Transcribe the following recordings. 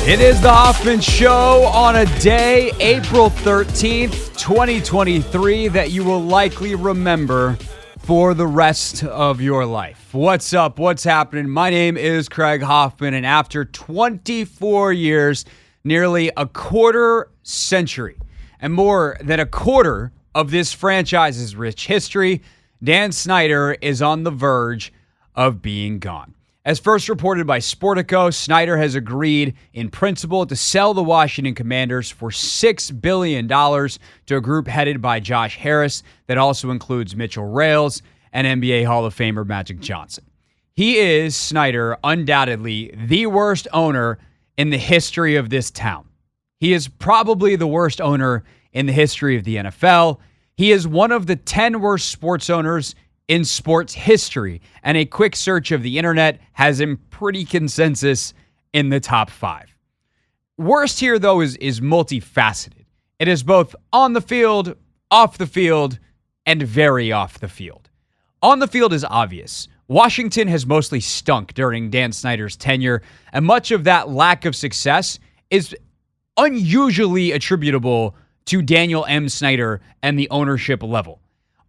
It is the Hoffman Show on a day, April 13th, 2023, that you will likely remember for the rest of your life. What's up? What's happening? My name is Craig Hoffman, and after 24 years, nearly a quarter century, and more than a quarter of this franchise's rich history, Dan Snyder is on the verge of being gone. As first reported by Sportico, Snyder has agreed in principle to sell the Washington Commanders for $6 billion to a group headed by Josh Harris that also includes Mitchell Rales and NBA Hall of Famer Magic Johnson. He is, Snyder, undoubtedly the worst owner in the history of this town. He is probably the worst owner in the history of the NFL. He is one of the 10 worst sports owners in sports history, and a quick search of the internet has him pretty consensus in the top 5. Worst here, though, is multifaceted. It is both on the field, off the field, and very off the field. On the field is obvious. Washington has mostly stunk during Dan Snyder's tenure, and much of that lack of success is unusually attributable to Daniel M. Snyder and the ownership level.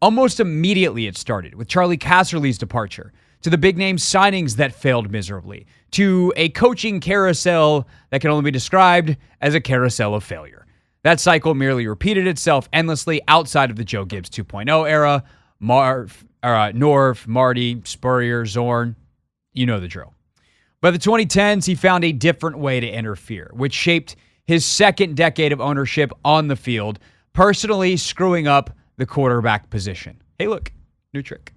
Almost immediately it started with Charlie Casserly's departure, to the big-name signings that failed miserably, to a coaching carousel that can only be described as a carousel of failure. That cycle merely repeated itself endlessly outside of the Joe Gibbs 2.0 era. Norv, Marty, Spurrier, Zorn, you know the drill. By the 2010s, he found a different way to interfere, which shaped his second decade of ownership on the field, personally screwing up the quarterback position. Hey, look, new trick.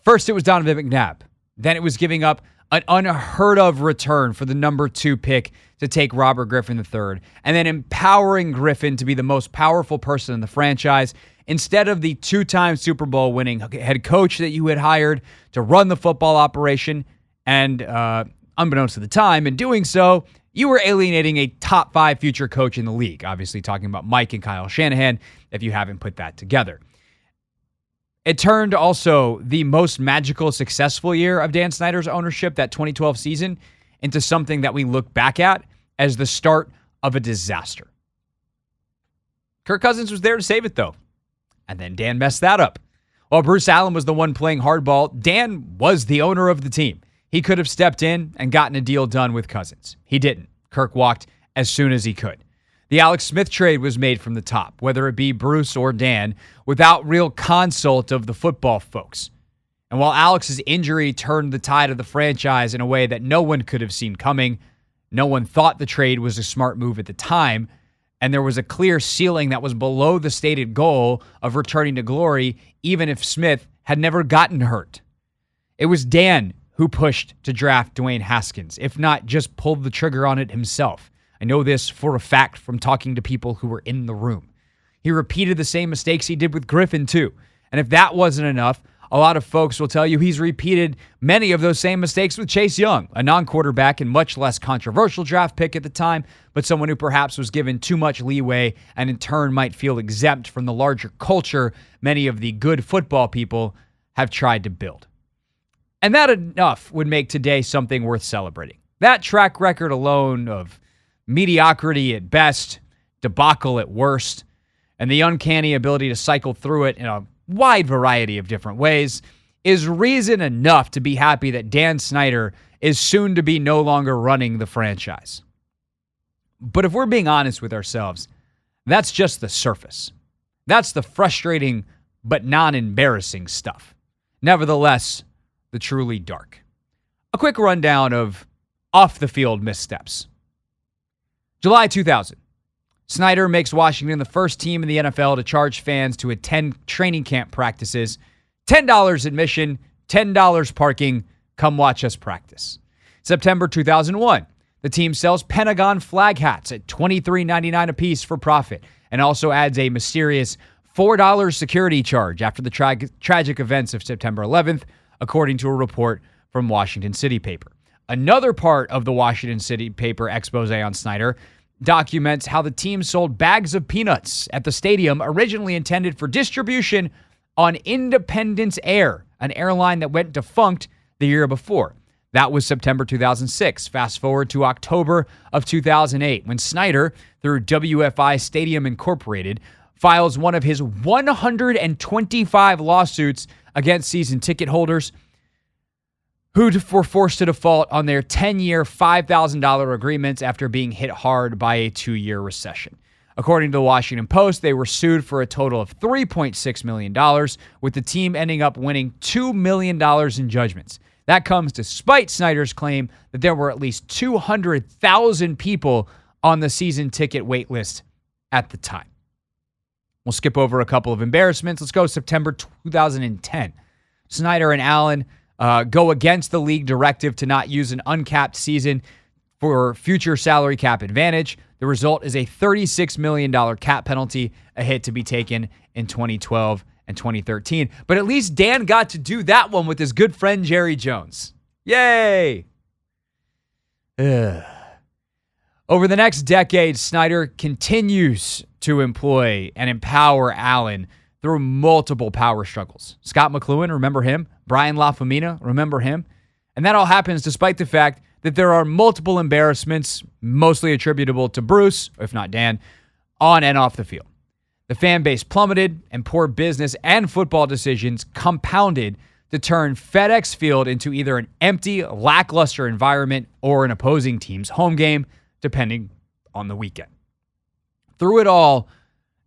First, it was Donovan McNabb. Then it was giving up an unheard of return for the number 2 pick to take Robert Griffin III, and then empowering Griffin to be the most powerful person in the franchise instead of the 2-time Super Bowl winning head coach that you had hired to run the football operation. And unbeknownst to the time, in doing so, you were alienating a top 5 future coach in the league. Obviously talking about Mike and Kyle Shanahan, if you haven't put that together. It turned also the most magical, successful year of Dan Snyder's ownership, that 2012 season, into something that we look back at as the start of a disaster. Kirk Cousins was there to save it, though. And then Dan messed that up. While Bruce Allen was the one playing hardball, Dan was the owner of the team. He could have stepped in and gotten a deal done with Cousins. He didn't. Kirk walked as soon as he could. The Alex Smith trade was made from the top, whether it be Bruce or Dan, without real consult of the football folks. And while Alex's injury turned the tide of the franchise in a way that no one could have seen coming, no one thought the trade was a smart move at the time, and there was a clear ceiling that was below the stated goal of returning to glory, even if Smith had never gotten hurt. It was Dan who pushed to draft Dwayne Haskins, if not just pulled the trigger on it himself. I know this for a fact from talking to people who were in the room. He repeated the same mistakes he did with Griffin, too. And if that wasn't enough, a lot of folks will tell you he's repeated many of those same mistakes with Chase Young, a non-quarterback and much less controversial draft pick at the time, but someone who perhaps was given too much leeway and in turn might feel exempt from the larger culture many of the good football people have tried to build. And that enough would make today something worth celebrating. That track record alone of mediocrity at best, debacle at worst, and the uncanny ability to cycle through it in a wide variety of different ways is reason enough to be happy that Dan Snyder is soon to be no longer running the franchise. But if we're being honest with ourselves, that's just the surface. That's the frustrating but non-embarrassing stuff. Nevertheless, the truly dark. A quick rundown of off-the-field missteps. July 2000. Snyder makes Washington the first team in the NFL to charge fans to attend training camp practices. $10 admission, $10 parking. Come watch us practice. September 2001. The team sells Pentagon flag hats at $23.99 a piece for profit and also adds a mysterious $4 security charge after the tragic events of September 11th, according to a report from Washington City Paper. Another part of the Washington City Paper expose on Snyder documents how the team sold bags of peanuts at the stadium originally intended for distribution on Independence Air, an airline that went defunct the year before. That was September 2006. Fast forward to October of 2008, when Snyder, through WFI Stadium Incorporated, files one of his 125 lawsuits against season ticket holders who were forced to default on their 10-year, $5,000 agreements after being hit hard by a 2-year recession. According to the Washington Post, they were sued for a total of $3.6 million, with the team ending up winning $2 million in judgments. That comes despite Snyder's claim that there were at least 200,000 people on the season ticket wait list at the time. We'll skip over a couple of embarrassments. Let's go September 2010. Snyder and Allen go against the league directive to not use an uncapped season for future salary cap advantage. The result is a $36 million cap penalty, a hit to be taken in 2012 and 2013. But at least Dan got to do that one with his good friend Jerry Jones. Yay! Ugh. Over the next decade, Snyder continues to employ and empower Allen through multiple power struggles. Scott McLuhan, remember him? Brian LaFemina, remember him? And that all happens despite the fact that there are multiple embarrassments, mostly attributable to Bruce, if not Dan, on and off the field. The fan base plummeted, and poor business and football decisions compounded to turn FedEx Field into either an empty, lackluster environment or an opposing team's home game, depending on the weekend. Through it all,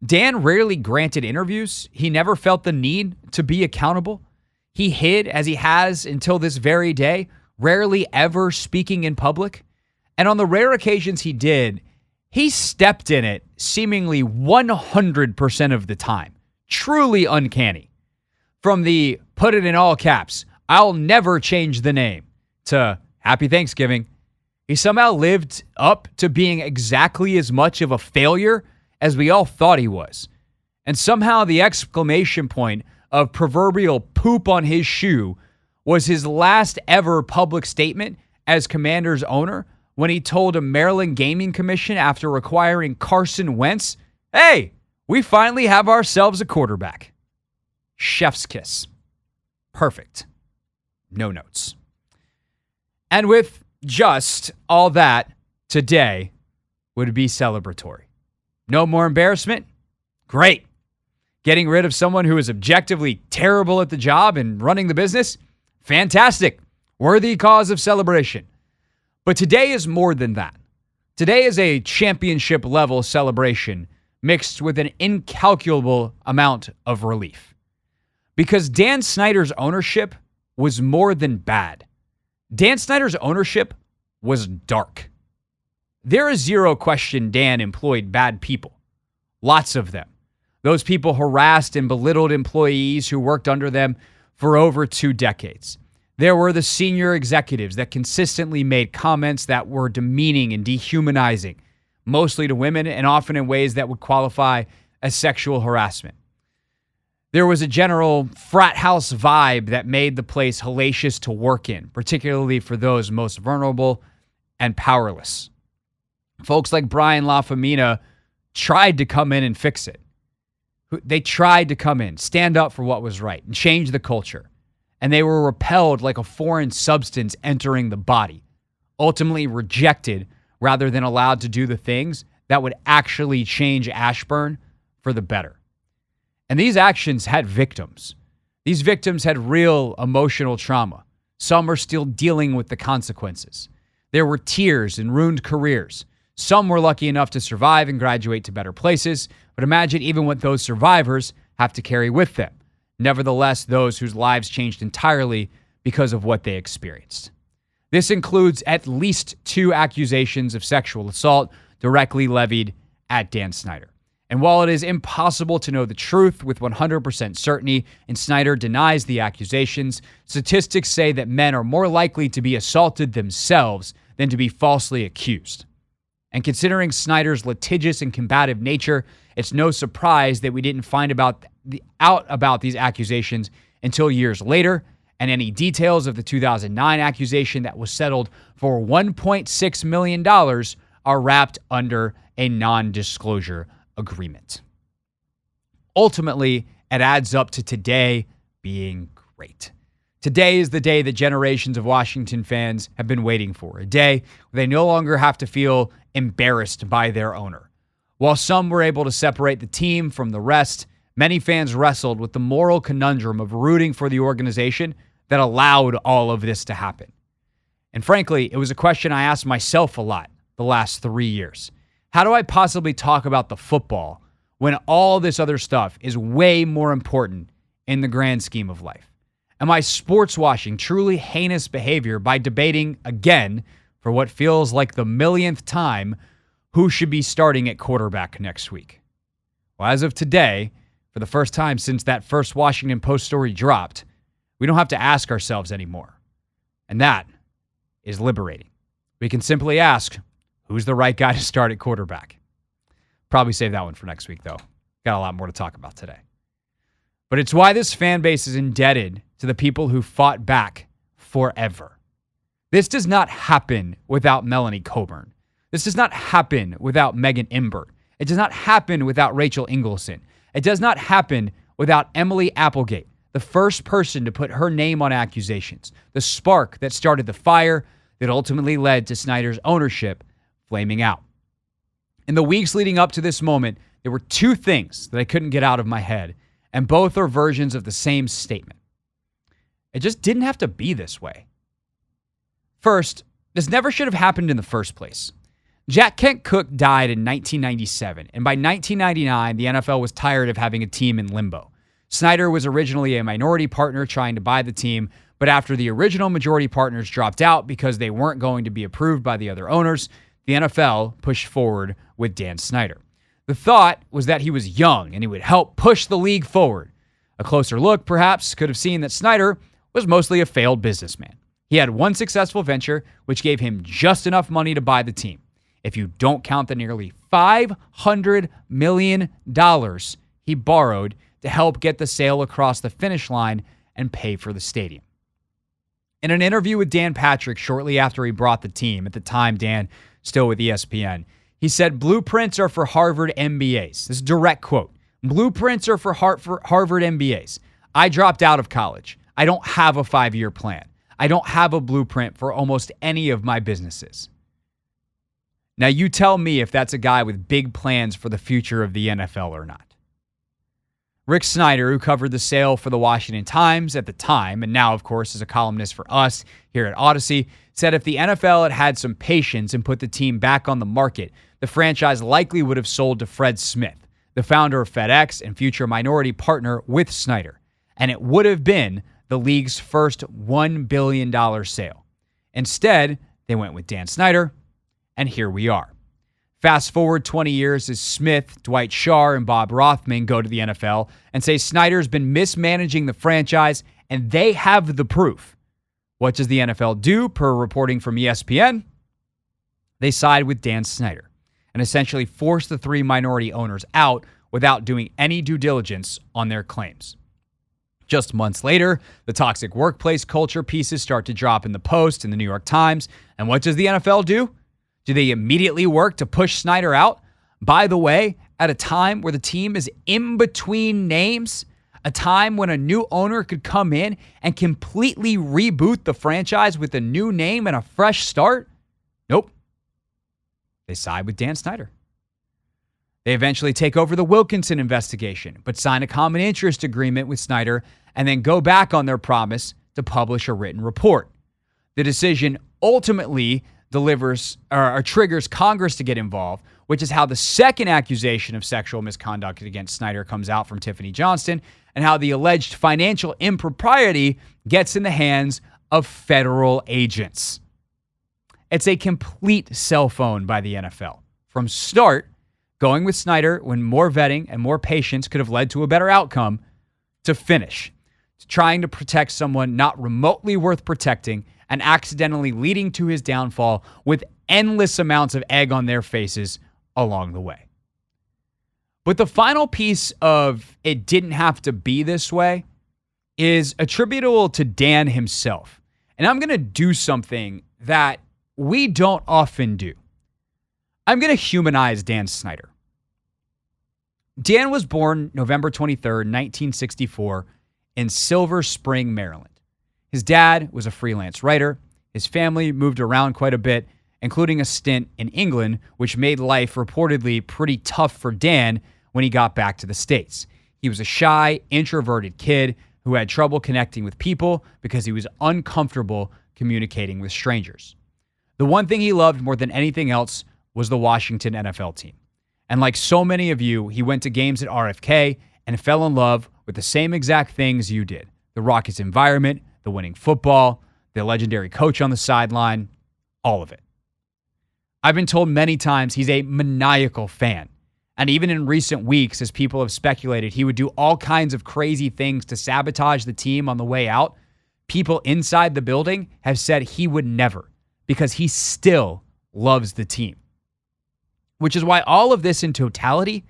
Dan rarely granted interviews. He never felt the need to be accountable. He hid, as he has until this very day, rarely ever speaking in public. And on the rare occasions he did, he stepped in it seemingly 100% of the time. Truly uncanny. From the put it in all caps, I'll never change the name, to Happy Thanksgiving, he somehow lived up to being exactly as much of a failure as we all thought he was. And somehow the exclamation point of proverbial poop on his shoe was his last ever public statement as Commanders owner, when he told a Maryland Gaming Commission after acquiring Carson Wentz, "Hey, we finally have ourselves a quarterback." Chef's kiss. Perfect. No notes. And with just all that, today would be celebratory. No more embarrassment? Great. Getting rid of someone who is objectively terrible at the job and running the business? Fantastic. Worthy cause of celebration. But today is more than that. Today is a championship level celebration mixed with an incalculable amount of relief. Because Dan Snyder's ownership was more than bad. Dan Snyder's ownership was dark. There is zero question Dan employed bad people. Lots of them. Those people harassed and belittled employees who worked under them for over 2 decades. There were the senior executives that consistently made comments that were demeaning and dehumanizing, mostly to women and often in ways that would qualify as sexual harassment. There was a general frat house vibe that made the place hellacious to work in, particularly for those most vulnerable and powerless. Folks like Brian LaFemina tried to come in and fix it. They tried to come in, stand up for what was right, and change the culture. And they were repelled like a foreign substance entering the body, ultimately rejected rather than allowed to do the things that would actually change Ashburn for the better. And these actions had victims. These victims had real emotional trauma. Some are still dealing with the consequences. There were tears and ruined careers. Some were lucky enough to survive and graduate to better places, but imagine even what those survivors have to carry with them. Nevertheless, those whose lives changed entirely because of what they experienced. This includes at least 2 accusations of sexual assault directly levied at Dan Snyder. And while it is impossible to know the truth with 100% certainty, and Snyder denies the accusations, statistics say that men are more likely to be assaulted themselves than to be falsely accused. And considering Snyder's litigious and combative nature, it's no surprise that we didn't find out about these accusations until years later, and any details of the 2009 accusation that was settled for $1.6 million are wrapped under a non-disclosure agreement. Ultimately, it adds up to today being great. Today is the day that generations of Washington fans have been waiting for, a day where they no longer have to feel embarrassed by their owner. While some were able to separate the team from the rest, many fans wrestled with the moral conundrum of rooting for the organization that allowed all of this to happen. And frankly, it was a question I asked myself a lot the last 3 years. How do I possibly talk about the football when all this other stuff is way more important in the grand scheme of life? Am I sports washing truly heinous behavior by debating again, for what feels like the millionth time, who should be starting at quarterback next week? Well, as of today, for the first time since that first Washington Post story dropped, we don't have to ask ourselves anymore. And that is liberating. We can simply ask, who's the right guy to start at quarterback? Probably save that one for next week, though. Got a lot more to talk about today. But it's why this fan base is indebted to the people who fought back forever. This does not happen without Melanie Coburn. This does not happen without Megan Imbert. It does not happen without Rachel Ingleson. It does not happen without Emily Applegate, the first person to put her name on accusations, the spark that started the fire that ultimately led to Snyder's ownership flaming out. In the weeks leading up to this moment, there were two things that I couldn't get out of my head, and both are versions of the same statement. It just didn't have to be this way. First, this never should have happened in the first place. Jack Kent Cooke died in 1997, and by 1999, the NFL was tired of having a team in limbo. Snyder was originally a minority partner trying to buy the team, but after the original majority partners dropped out because they weren't going to be approved by the other owners, the NFL pushed forward with Dan Snyder. The thought was that he was young and he would help push the league forward. A closer look, perhaps, could have seen that Snyder was mostly a failed businessman. He had one successful venture, which gave him just enough money to buy the team. If you don't count the nearly $500 million he borrowed to help get the sale across the finish line and pay for the stadium. In an interview with Dan Patrick shortly after he brought the team, at the time Dan still with ESPN, he said, "Blueprints are for Harvard MBAs." This is a direct quote. "Blueprints are for Harvard MBAs. I dropped out of college. I don't have a 5-year plan. I don't have a blueprint for almost any of my businesses." Now you tell me if that's a guy with big plans for the future of the NFL or not. Rick Snyder, who covered the sale for the Washington Times at the time, and now, of course, is a columnist for us here at Odyssey, said if the NFL had had some patience and put the team back on the market, the franchise likely would have sold to Fred Smith, the founder of FedEx and future minority partner with Snyder, and it would have been the league's first $1 billion sale. Instead, they went with Dan Snyder, and here we are. Fast forward 20 years as Smith, Dwight Schrute, and Bob Rothman go to the NFL and say Snyder's been mismanaging the franchise, and they have the proof. What does the NFL do, per reporting from ESPN? They side with Dan Snyder and essentially force the three minority owners out without doing any due diligence on their claims. Just months later, the toxic workplace culture pieces start to drop in the Post and the New York Times. And what does the NFL do? Do they immediately work to push Snyder out? By the way, at a time where the team is in between names, a time when a new owner could come in and completely reboot the franchise with a new name and a fresh start? Nope. They side with Dan Snyder. They eventually take over the Wilkinson investigation, but sign a common interest agreement with Snyder and then go back on their promise to publish a written report. The decision ultimately triggers Congress to get involved, which is how the second accusation of sexual misconduct against Snyder comes out from Tiffany Johnston, and how the alleged financial impropriety gets in the hands of federal agents. It's a complete cell phone by the NFL. From start, going with Snyder when more vetting and more patience could have led to a better outcome, to finish, to trying to protect someone not remotely worth protecting and accidentally leading to his downfall with endless amounts of egg on their faces along the way. But the final piece of it didn't have to be this way is attributable to Dan himself. And I'm going to do something that we don't often do. I'm going to humanize Dan Snyder. Dan was born November 23rd, 1964 in Silver Spring, Maryland. His dad was a freelance writer. His family moved around quite a bit, including a stint in England, which made life reportedly pretty tough for Dan when he got back to the States. He was a shy, introverted kid who had trouble connecting with people because he was uncomfortable communicating with strangers. The one thing he loved more than anything else was the Washington NFL team. And like so many of you, he went to games at RFK and fell in love with the same exact things you did. The Rockets environment, the winning football, the legendary coach on the sideline, all of it. I've been told many times he's a maniacal fan. And even in recent weeks, as people have speculated, he would do all kinds of crazy things to sabotage the team on the way out. People inside the building have said he would never, because he still loves the team. Which is why all of this in totality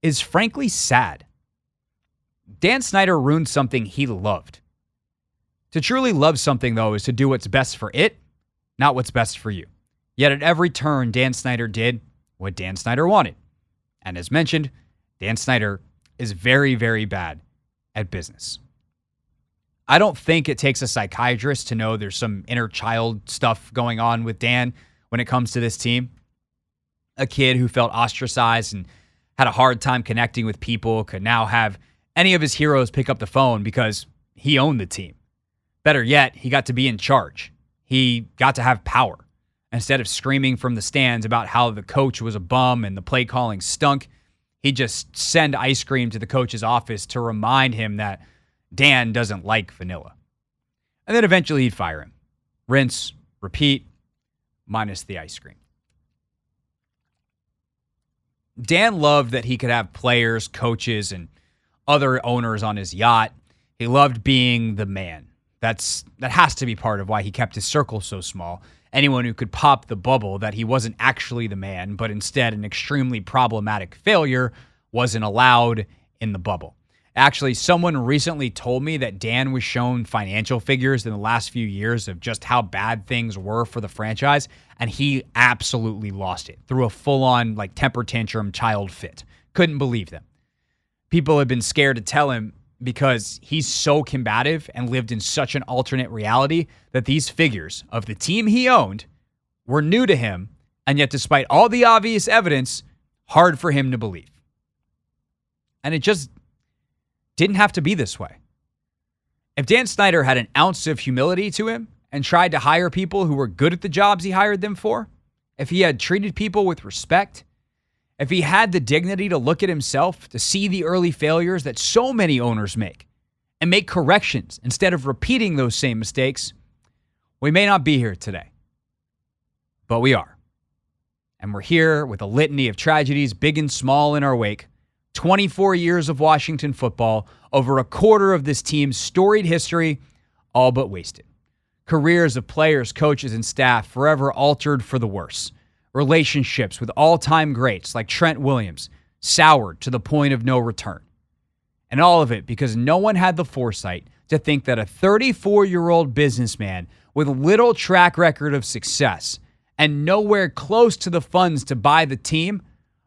is frankly sad. Dan Snyder ruined something he loved. To truly love something, though, is to do what's best for it, not what's best for you. Yet at every turn, Dan Snyder did what Dan Snyder wanted. And as mentioned, Dan Snyder is very, very bad at business. I don't think it takes a psychiatrist to know there's some inner child stuff going on with Dan when it comes to this team. A kid who felt ostracized and had a hard time connecting with people could now have any of his heroes pick up the phone because he owned the team. Better yet, he got to be in charge. He got to have power. Instead of screaming from the stands about how the coach was a bum and the play calling stunk, he'd just send ice cream to the coach's office to remind him that Dan doesn't like vanilla. And then eventually he'd fire him. Rinse, repeat, minus the ice cream. Dan loved that he could have players, coaches, and other owners on his yacht. He loved being the man. That has to be part of why he kept his circle so small. Anyone who could pop the bubble that he wasn't actually the man, but instead an extremely problematic failure, wasn't allowed in the bubble. Actually, someone recently told me that Dan was shown financial figures in the last few years of just how bad things were for the franchise, and he absolutely lost it. Threw a full-on temper tantrum child fit. Couldn't believe them. People have been scared to tell him because he's so combative and lived in such an alternate reality that these figures of the team he owned were new to him, and yet despite all the obvious evidence, hard for him to believe. And it just didn't have to be this way. If Dan Snyder had an ounce of humility to him and tried to hire people who were good at the jobs he hired them for, if he had treated people with respect, if he had the dignity to look at himself, to see the early failures that so many owners make, and make corrections instead of repeating those same mistakes, we may not be here today. But we are. And we're here with a litany of tragedies, big and small, in our wake. 24 years of Washington football, over a quarter of this team's storied history, all but wasted. Careers of players, coaches, and staff forever altered for the worse. Relationships with all-time greats like Trent Williams soured to the point of no return. And all of it because no one had the foresight to think that a 34-year-old businessman with little track record of success and nowhere close to the funds to buy the team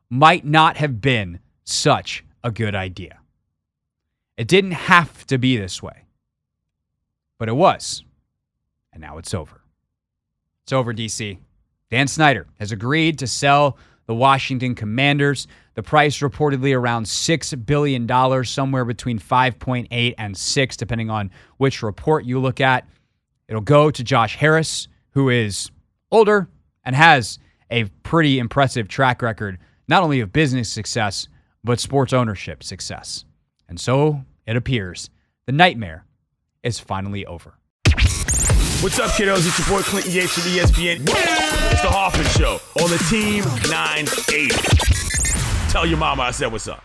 might not have been such a good idea. It didn't have to be this way, but it was. And now it's over. It's over, DC. Dan Snyder has agreed to sell the Washington Commanders. The price reportedly around $6 billion, somewhere between 5.8 and 6, depending on which report you look at. It'll go to Josh Harris, who is older and has a pretty impressive track record, not only of business success, but sports ownership success. And so it appears the nightmare is finally over. What's up, kiddos? It's your boy Clinton Yates from ESPN. It's the Hoffman Show on the Team 980. Tell your mama I said what's up.